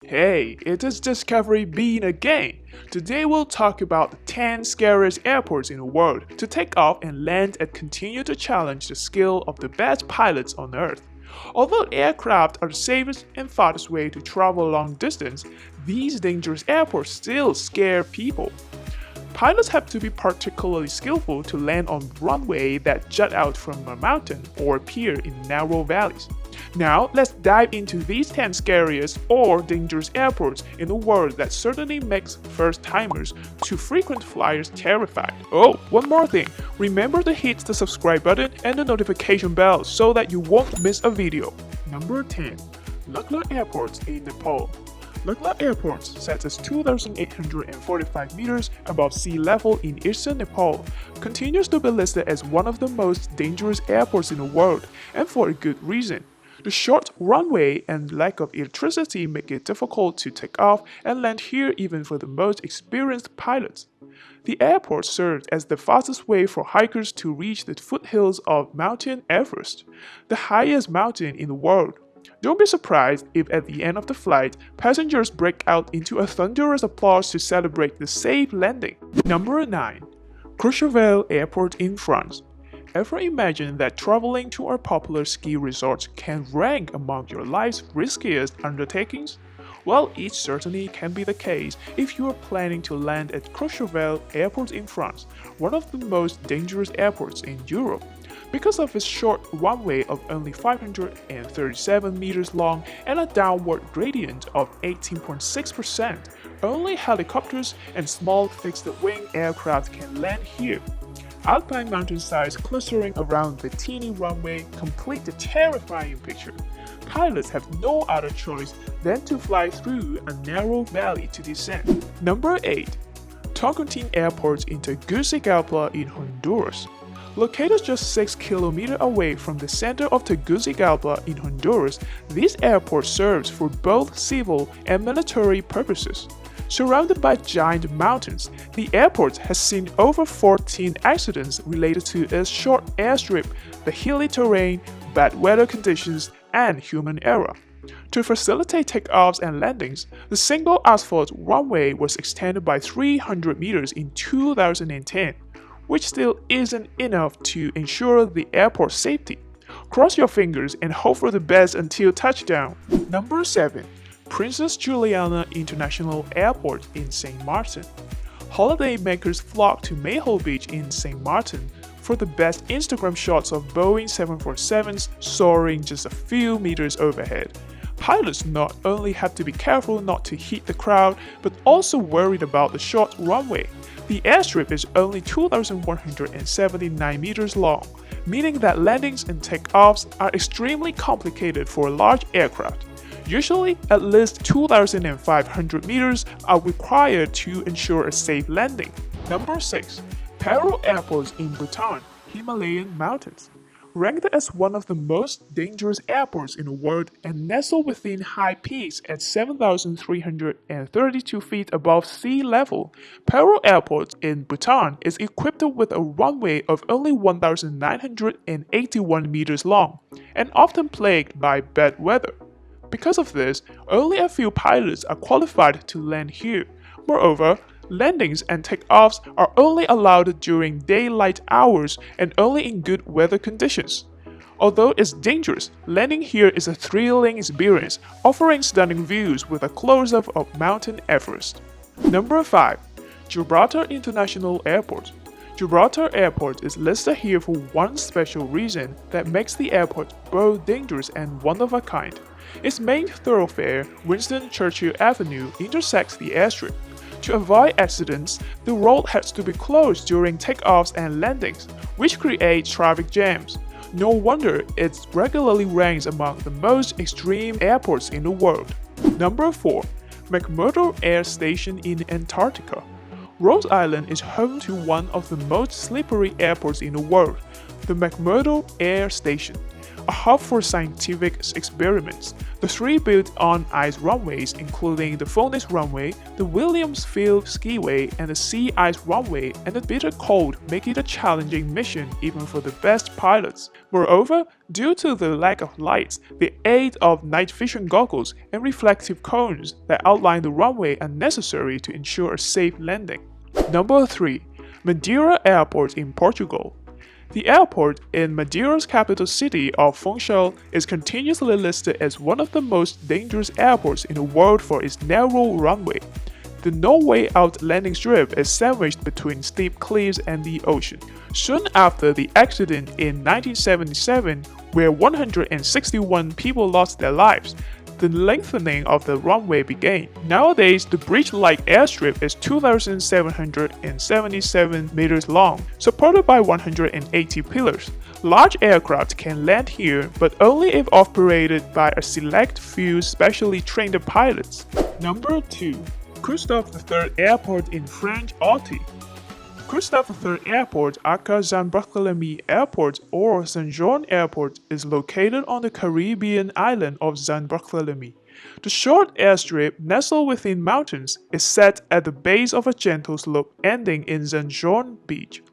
Hey, it is Discovery Bean again. Today we'll talk about the 10 scariest airports in the world to take off and land and continue to challenge the skill of the best pilots on Earth. Although aircraft are the safest and fastest way to travel a long distance, these dangerous airports still scare people. Pilots have to be particularly skillful to land on runways that jut out from a mountain or appear in narrow valleys. Now, let's dive into these 10 scariest or dangerous airports in the world that certainly makes first-timers to frequent flyers terrified. Oh, one more thing. Remember to hit the subscribe button and the notification bell so that you won't miss a video. Number 10. Lukla Airport in Nepal. Lukla Airport sits at 2,845 meters above sea level in eastern Nepal, continues to be listed as one of the most dangerous airports in the world, and for a good reason. The short runway and lack of electricity make it difficult to take off and land here even for the most experienced pilots. The airport serves as the fastest way for hikers to reach the foothills of Mount Everest, the highest mountain in the world. Don't be surprised if at the end of the flight, passengers break out into a thunderous applause to celebrate the safe landing. Number 9. Courchevel Airport in France. Ever imagine that traveling to our popular ski resorts can rank among your life's riskiest undertakings? Well, it certainly can be the case if you are planning to land at Courchevel Airport in France, one of the most dangerous airports in Europe. Because of its short runway of only 537 meters long and a downward gradient of 18.6%, only helicopters and small fixed-wing aircraft can land here. Alpine mountainsides clustering around the teeny runway complete the terrifying picture. Pilots have no other choice than to fly through a narrow valley to descend. Number 8. Tocumen Airport in Tegucigalpa in Honduras. Located just 6 kilometers away from the center of Tegucigalpa in Honduras, this airport serves for both civil and military purposes. Surrounded by giant mountains, the airport has seen over 14 accidents related to its short airstrip, the hilly terrain, bad weather conditions, and human error. To facilitate takeoffs and landings, the single asphalt runway was extended by 300 meters in 2010, which still isn't enough to ensure the airport's safety. Cross your fingers and hope for the best until touchdown. Number 7. Princess Juliana International Airport in St. Martin. Holidaymakers flock to Mayhole Beach in St. Martin for the best Instagram shots of Boeing 747s soaring just a few meters overhead. Pilots not only have to be careful not to hit the crowd, but also worried about the short runway. The airstrip is only 2,179 meters long, meaning that landings and takeoffs are extremely complicated for a large aircraft. Usually, at least 2,500 meters are required to ensure a safe landing. Number 6. Paro Airport in Bhutan, Himalayan mountains. Ranked as one of the most dangerous airports in the world and nestled within high peaks at 7,332 feet above sea level, Paro Airport in Bhutan is equipped with a runway of only 1,981 meters long and often plagued by bad weather. Because of this, only a few pilots are qualified to land here. Moreover, landings and takeoffs are only allowed during daylight hours and only in good weather conditions. Although it's dangerous, landing here is a thrilling experience, offering stunning views with a close-up of Mount Everest. Number 5. Gibraltar International Airport. Gibraltar Airport is listed here for one special reason that makes the airport both dangerous and one of a kind. Its main thoroughfare, Winston Churchill Avenue, intersects the airstrip. To avoid accidents, the road has to be closed during takeoffs and landings, which creates traffic jams. No wonder it regularly ranks among the most extreme airports in the world. Number 4. McMurdo Air Station in Antarctica. Rhode Island is home to one of the most slippery airports in the world, the McMurdo Air Station. a hub for scientific experiments. The three built on ice runways, including the Phoenix runway, the Williams Field skiway, and the Sea Ice runway, and the bitter cold make it a challenging mission even for the best pilots. Moreover, due to the lack of lights, the aid of night vision goggles and reflective cones that outline the runway are necessary to ensure a safe landing. Number 3. Madeira Airport in Portugal. The airport in Madeira's capital city of Funchal is continuously listed as one of the most dangerous airports in the world for its narrow runway. The no-way out landing strip is sandwiched between steep cliffs and the ocean. Soon after the accident in 1977, where 161 people lost their lives, the lengthening of the runway began. Nowadays, the bridge-like airstrip is 2,777 meters long, supported by 180 pillars. Large aircraft can land here, but only if operated by a select few specially trained pilots. Number 2. Christophe III Airport in French Haute. Christophe III Airport, aka Saint-Barthélemy Airport or Saint Jean Airport, is located on the Caribbean island of Saint-Barthélemy. The short airstrip, nestled within mountains, is set at the base of a gentle slope ending in Saint Jean Beach.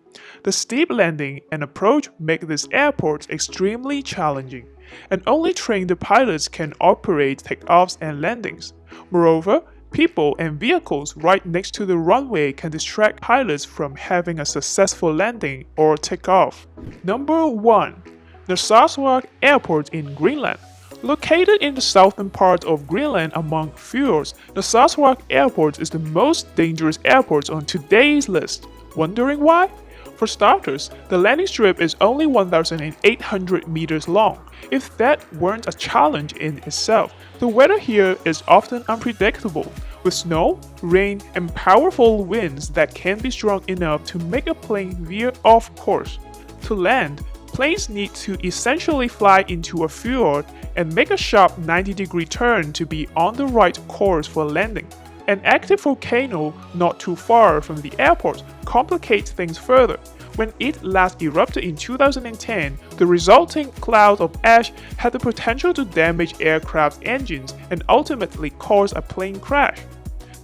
The steep landing and approach make this airport extremely challenging, and only trained pilots can operate takeoffs and landings. Moreover, people and vehicles right next to the runway can distract pilots from having a successful landing or takeoff. Number 1. Narsarsuaq Airport in Greenland. Located in the southern part of Greenland among fjords, Narsarsuaq Airport is the most dangerous airport on today's list. Wondering why? For starters, the landing strip is only 1,800 meters long. If that weren't a challenge in itself, the weather here is often unpredictable, with snow, rain, and powerful winds that can be strong enough to make a plane veer off course. To land, planes need to essentially fly into a fjord and make a sharp 90-degree turn to be on the right course for landing. An active volcano not too far from the airport complicates things further. When it last erupted in 2010, the resulting cloud of ash had the potential to damage aircraft engines and ultimately cause a plane crash.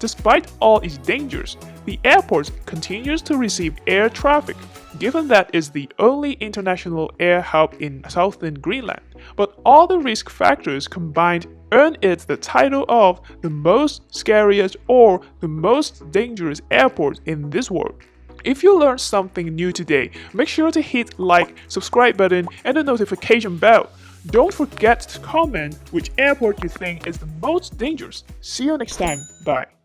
Despite all its dangers, the airport continues to receive air traffic, given that it's the only international air hub in southern Greenland. But all the risk factors combined earn it the title of the most scariest or the most dangerous airport in this world. If you learned something new today, make sure to hit like, subscribe button, and the notification bell. Don't forget to comment which airport you think is the most dangerous. See you next time. Bye.